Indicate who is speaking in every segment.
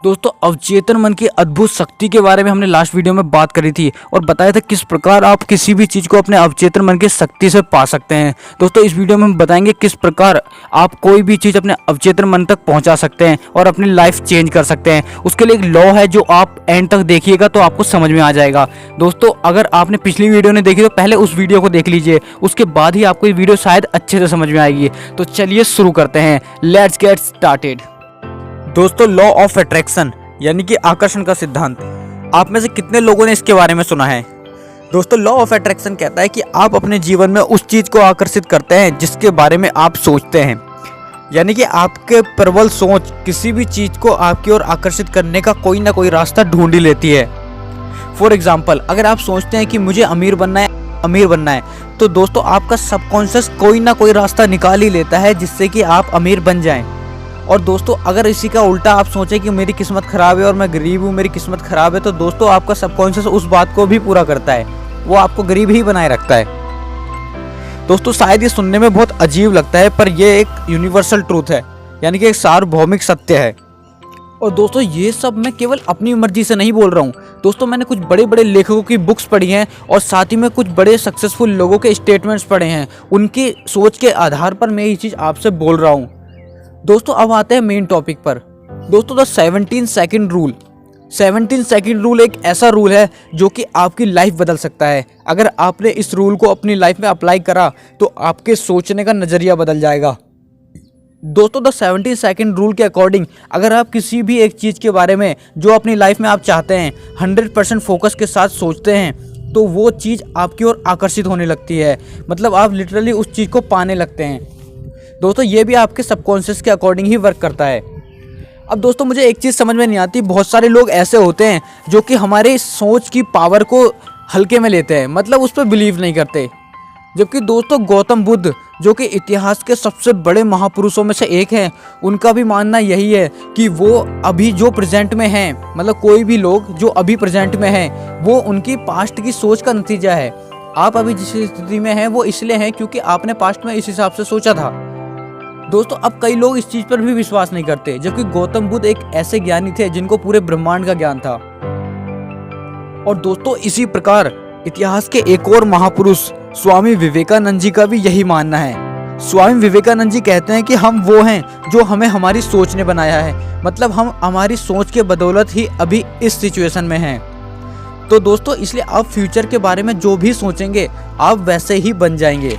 Speaker 1: दोस्तों, अवचेतन मन की अद्भुत शक्ति के बारे में हमने लास्ट वीडियो में बात करी थी और बताया था किस प्रकार आप किसी भी चीज़ को अपने अवचेतन मन की शक्ति से पा सकते हैं। दोस्तों, इस वीडियो में हम बताएंगे किस प्रकार आप कोई भी चीज़ अपने अवचेतन मन तक पहुंचा सकते हैं और अपनी लाइफ चेंज कर सकते हैं। उसके लिए एक लॉ है जो आप एंड तक देखिएगा तो आपको समझ में आ जाएगा। दोस्तों, अगर आपने पिछली वीडियो नहीं देखी तो पहले उस वीडियो को देख लीजिए, उसके बाद ही आपको ये वीडियो शायद अच्छे से समझ में आएगी। तो चलिए शुरू करते हैं। Let's get started. दोस्तों, लॉ ऑफ अट्रैक्शन यानी कि आकर्षण का सिद्धांत, आप में से कितने लोगों ने इसके बारे में सुना है? दोस्तों, लॉ ऑफ अट्रैक्शन कहता है कि आप अपने जीवन में उस चीज़ को आकर्षित करते हैं जिसके बारे में आप सोचते हैं। यानी कि आपके प्रबल सोच किसी भी चीज़ को आपकी ओर आकर्षित करने का कोई ना कोई रास्ता ढूंढ ही लेती है। फॉर एग्जाम्पल, अगर आप सोचते हैं कि मुझे अमीर बनना है तो दोस्तों आपका सबकॉन्शियस कोई ना कोई रास्ता निकाल ही लेता है जिससे कि आप अमीर बन जाएं। और दोस्तों, अगर इसी का उल्टा आप सोचें कि मेरी किस्मत ख़राब है और मैं गरीब हूँ, मेरी किस्मत ख़राब है, तो दोस्तों आपका सबकॉन्शियस उस बात को भी पूरा करता है, वो आपको गरीब ही बनाए रखता है। दोस्तों, शायद ये सुनने में बहुत अजीब लगता है पर यह एक यूनिवर्सल ट्रूथ है, यानी कि एक सार्वभौमिक सत्य है। और दोस्तों, ये सब मैं केवल अपनी मर्जी से नहीं बोल रहा हूँ। दोस्तों, मैंने कुछ बड़े बड़े लेखकों की बुक्स पढ़ी हैं और साथ ही में कुछ बड़े सक्सेसफुल लोगों के स्टेटमेंट्स पढ़े हैं। उनकी सोच के आधार पर मैं ये चीज़ आपसे बोल रहा हूँ। दोस्तों, अब आते हैं मेन टॉपिक पर। दोस्तों, the 17 second rule. 17 second rule एक ऐसा रूल है जो कि आपकी लाइफ बदल सकता है। अगर आपने इस रूल को अपनी लाइफ में अप्लाई करा तो आपके सोचने का नज़रिया बदल जाएगा। दोस्तों, द 17 सेकंड रूल के अकॉर्डिंग अगर आप किसी भी एक चीज़ के बारे में जो अपनी लाइफ में आप चाहते हैं 100% फोकस के साथ सोचते हैं तो वो चीज़ आपकी ओर आकर्षित होने लगती है। मतलब आप लिटरली उस चीज़ को पाने लगते हैं। दोस्तों, ये भी आपके सबकॉन्शियस के अकॉर्डिंग ही वर्क करता है। अब दोस्तों, मुझे एक चीज़ समझ में नहीं आती, बहुत सारे लोग ऐसे होते हैं जो कि हमारे सोच की पावर को हल्के में लेते हैं, मतलब उस पर बिलीव नहीं करते। जबकि दोस्तों, गौतम बुद्ध जो कि इतिहास के सबसे बड़े महापुरुषों में से एक हैं, उनका भी मानना यही है कि वो अभी जो प्रेजेंट में हैं, मतलब कोई भी लोग जो अभी प्रेजेंट में हैं, वो उनकी पास्ट की सोच का नतीजा है। आप अभी जिस स्थिति में हैं वो इसलिए हैं क्योंकि आपने पास्ट में इस हिसाब से सोचा था। दोस्तों, अब कई लोग इस चीज़ पर भी विश्वास नहीं करते, जबकि गौतम बुद्ध एक ऐसे ज्ञानी थे जिनको पूरे ब्रह्मांड का ज्ञान था। और दोस्तों, इसी प्रकार इतिहास के एक और महापुरुष स्वामी विवेकानंद जी का भी यही मानना है। स्वामी विवेकानंद जी कहते हैं कि हम वो हैं जो हमें हमारी सोच ने बनाया है, मतलब हम हमारी सोच के बदौलत ही अभी इस सिचुएशन में हैं। तो दोस्तों, इसलिए आप फ्यूचर के बारे में जो भी सोचेंगे आप वैसे ही बन जाएंगे।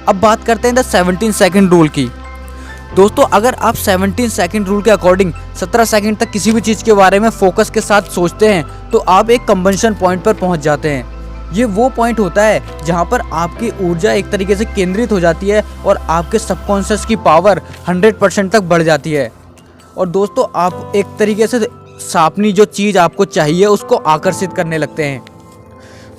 Speaker 1: अब बात करते हैं द 17 सेकंड रूल की। दोस्तों, अगर आप 17 सेकंड रूल के अकॉर्डिंग 17 सेकंड तक किसी भी चीज़ के बारे में फोकस के साथ सोचते हैं तो आप एक कंबंशन पॉइंट पर पहुंच जाते हैं। ये वो पॉइंट होता है जहां पर आपकी ऊर्जा एक तरीके से केंद्रित हो जाती है और आपके सबकॉन्शियस की पावर 100% तक बढ़ जाती है। और दोस्तों, आप एक तरीके से अपनी जो चीज़ आपको चाहिए उसको आकर्षित करने लगते हैं।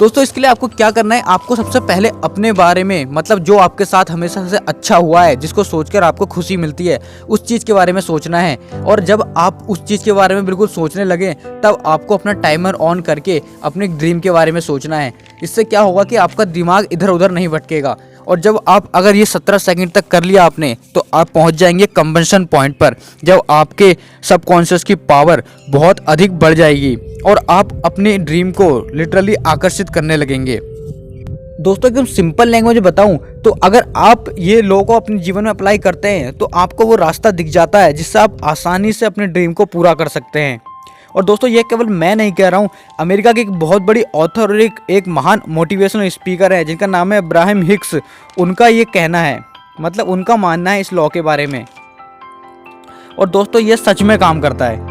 Speaker 1: दोस्तों, इसके लिए आपको क्या करना है, आपको सबसे पहले अपने बारे में, मतलब जो आपके साथ हमेशा से अच्छा हुआ है, जिसको सोचकर आपको खुशी मिलती है, उस चीज़ के बारे में सोचना है। और जब आप उस चीज़ के बारे में बिल्कुल सोचने लगे तब आपको अपना टाइमर ऑन करके अपने ड्रीम के बारे में सोचना है। इससे क्या होगा कि आपका दिमाग इधर उधर नहीं भटकेगा। और जब आप अगर ये 17 सेकंड तक कर लिया आपने तो आप पहुंच जाएंगे कंबंशन पॉइंट पर, जब आपके सबकॉन्शियस की पावर बहुत अधिक बढ़ जाएगी और आप अपने ड्रीम को लिटरली आकर्षित करने लगेंगे। दोस्तों, एकदम सिंपल लैंग्वेज में बताऊं तो अगर आप ये लॉ को अपने जीवन में अप्लाई करते हैं तो आपको वो रास्ता दिख जाता है जिससे आप आसानी से अपने ड्रीम को पूरा कर सकते हैं। और दोस्तों, ये केवल मैं नहीं कह रहा हूँ, अमेरिका की एक बहुत बड़ी ऑथर और एक महान मोटिवेशनल स्पीकर है जिनका नाम है अब्राहम हिक्स। उनका ये कहना है, मतलब उनका मानना है इस लॉ के बारे में। और दोस्तों, ये सच में काम करता है।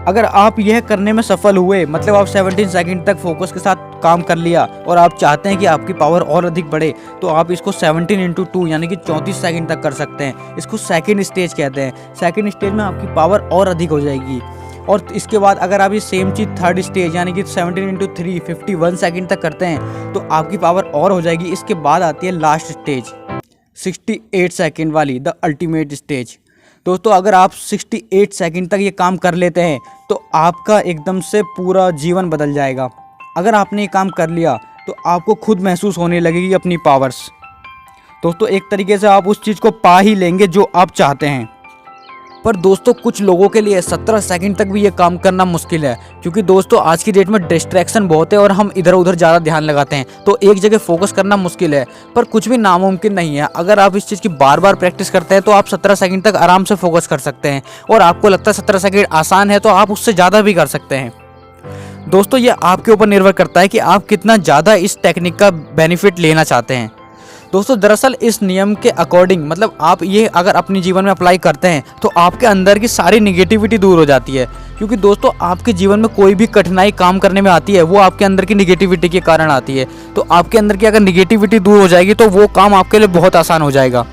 Speaker 1: अगर आप यह करने में सफल हुए, मतलब आप 17 सेकंड तक फोकस के साथ काम कर लिया और आप चाहते हैं कि आपकी पावर और अधिक बढ़े, तो आप इसको 17x2 यानी कि 34 सेकंड तक कर सकते हैं। इसको सेकंड स्टेज कहते हैं। सेकंड स्टेज में आपकी पावर और अधिक हो जाएगी। और इसके बाद अगर आप ये सेम चीज़ थर्ड स्टेज यानी कि 17x3 51 सेकंड तक करते हैं तो आपकी पावर और हो जाएगी। इसके बाद आती है लास्ट स्टेज 68 सेकंड वाली, द अल्टीमेट स्टेज। दोस्तों, अगर आप 68 सेकंड तक ये काम कर लेते हैं तो आपका एकदम से पूरा जीवन बदल जाएगा। अगर आपने ये काम कर लिया तो आपको खुद महसूस होने लगेगी अपनी पावर्स। दोस्तों, एक तरीके से आप उस चीज़ को पा ही लेंगे जो आप चाहते हैं। पर दोस्तों कुछ लोगों के लिए 17 सेकंड तक भी ये काम करना मुश्किल है, क्योंकि दोस्तों आज की डेट में डिस्ट्रैक्शन बहुत है और हम इधर उधर ज़्यादा ध्यान लगाते हैं, तो एक जगह फोकस करना मुश्किल है। पर कुछ भी नामुमकिन नहीं है। अगर आप इस चीज़ की बार बार प्रैक्टिस करते हैं तो आप 17 सेकंड तक आराम से फोकस कर सकते हैं। और आपको लगता है 17 सेकंड आसान है तो आप उससे ज़्यादा भी कर सकते हैं। दोस्तों ये आपके ऊपर निर्भर करता है कि आप कितना ज़्यादा इस टेक्निक का बेनिफिट लेना चाहते हैं। दोस्तों दरअसल इस नियम के अकॉर्डिंग मतलब आप ये अगर अपने जीवन में अप्लाई करते हैं तो आपके अंदर की सारी निगेटिविटी दूर हो जाती है। क्योंकि दोस्तों आपके जीवन में कोई भी कठिनाई काम करने में आती है वो आपके अंदर की निगेटिविटी के कारण आती है। तो आपके अंदर की अगर निगेटिविटी दूर हो जाएगी तो वो काम आपके लिए बहुत आसान हो जाएगा।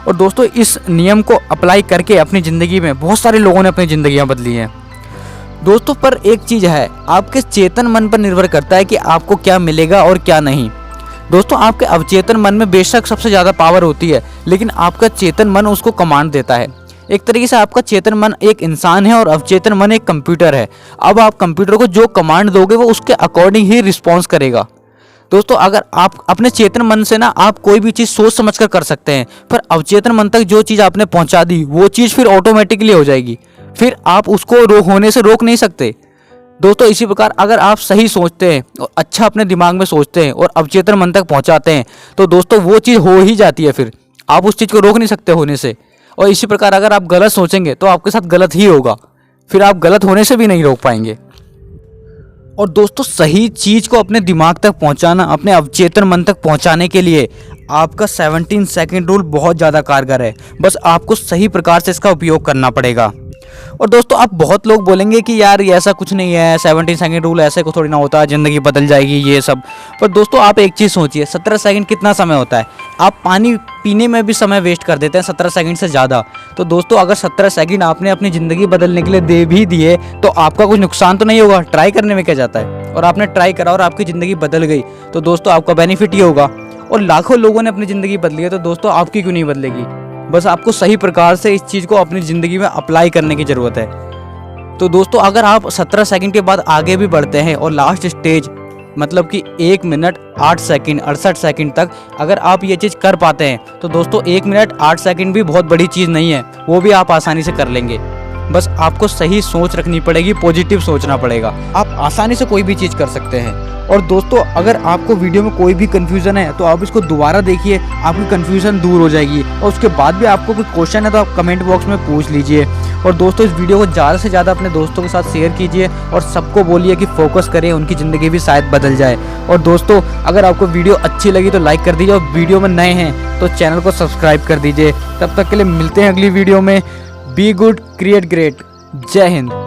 Speaker 1: और दोस्तों इस नियम को अप्लाई करके अपनी ज़िंदगी में बहुत सारे लोगों ने अपनी ज़िंदगियाँ बदली हैं। दोस्तों पर एक चीज़ है, आपके चेतन मन पर निर्भर करता है कि आपको क्या मिलेगा और क्या नहीं। दोस्तों आपके अवचेतन मन में बेशक सबसे ज़्यादा पावर होती है, लेकिन आपका चेतन मन उसको कमांड देता है। एक तरीके से आपका चेतन मन एक इंसान है और अवचेतन मन एक कंप्यूटर है। अब आप कंप्यूटर को जो कमांड दोगे वो उसके अकॉर्डिंग ही रिस्पॉन्स करेगा। दोस्तों अगर आप अपने चेतन मन से ना आप कोई भी चीज़ सोच समझ कर सकते हैं, पर अवचेतन मन तक जो चीज़ आपने पहुंचा दी वो चीज़ फिर ऑटोमेटिकली हो जाएगी, फिर आप उसको होने से रोक नहीं सकते। दोस्तों इसी प्रकार अगर आप सही सोचते हैं और अच्छा अपने दिमाग में सोचते हैं और अवचेतन मन तक पहुंचाते हैं तो दोस्तों वो चीज़ हो ही जाती है, फिर आप उस चीज़ को रोक नहीं सकते होने से। और इसी प्रकार अगर आप गलत सोचेंगे तो आपके साथ गलत ही होगा, फिर आप गलत होने से भी नहीं रोक पाएंगे। और दोस्तों सही चीज़ को अपने दिमाग तक पहुंचाना, अपने अवचेतन मन तक पहुंचाने के लिए आपका 17 सेकंड रूल बहुत ज़्यादा कारगर है। बस आपको सही प्रकार से इसका उपयोग करना पड़ेगा। और दोस्तों आप बहुत लोग बोलेंगे कि यार ये ऐसा कुछ नहीं है, 17 सेकंड रूल ऐसे को थोड़ी ना होता है, ज़िंदगी बदल जाएगी ये सब। पर दोस्तों आप एक चीज़ सोचिए, 17 सेकंड कितना समय होता है? आप पानी पीने में भी समय वेस्ट कर देते हैं 17 सेकंड से ज़्यादा। तो दोस्तों अगर 17 सेकंड आपने अपनी ज़िंदगी बदलने के लिए दे भी दिए तो आपका कुछ नुकसान तो नहीं होगा, ट्राई करने में क्या जाता है। और आपने ट्राई करा और आपकी ज़िंदगी बदल गई तो दोस्तों आपका बेनिफिट ही होगा। और लाखों लोगों ने अपनी ज़िंदगी बदली है तो दोस्तों आपकी क्यों नहीं बदलेगी? बस आपको सही प्रकार से इस चीज़ को अपनी ज़िंदगी में अप्लाई करने की ज़रूरत है। तो दोस्तों अगर आप 17 सेकंड के बाद आगे भी बढ़ते हैं और लास्ट स्टेज मतलब कि 1 मिनट 8 सेकंड 68 सेकंड तक अगर आप ये चीज़ कर पाते हैं तो दोस्तों 1 मिनट 8 सेकंड भी बहुत बड़ी चीज़ नहीं है, वो भी आप आसानी से कर लेंगे। बस आपको सही सोच रखनी पड़ेगी, पॉजिटिव सोचना पड़ेगा। आप आसानी से कोई भी चीज़ कर सकते हैं। और दोस्तों अगर आपको वीडियो में कोई भी कन्फ्यूज़न है तो आप इसको दोबारा देखिए, आपकी कन्फ्यूज़न दूर हो जाएगी। और उसके बाद भी आपको कोई क्वेश्चन है तो आप कमेंट बॉक्स में पूछ लीजिए। और दोस्तों इस वीडियो को ज़्यादा से ज़्यादा अपने दोस्तों के साथ शेयर कीजिए और सबको बोलिए कि फोकस करें, उनकी ज़िंदगी भी शायद बदल जाए। और दोस्तों अगर आपको वीडियो अच्छी लगी तो लाइक कर दीजिए और वीडियो में नए हैं तो चैनल को सब्सक्राइब कर दीजिए। तब तक के लिए मिलते हैं अगली वीडियो में। Be good, create great. जय हिंद।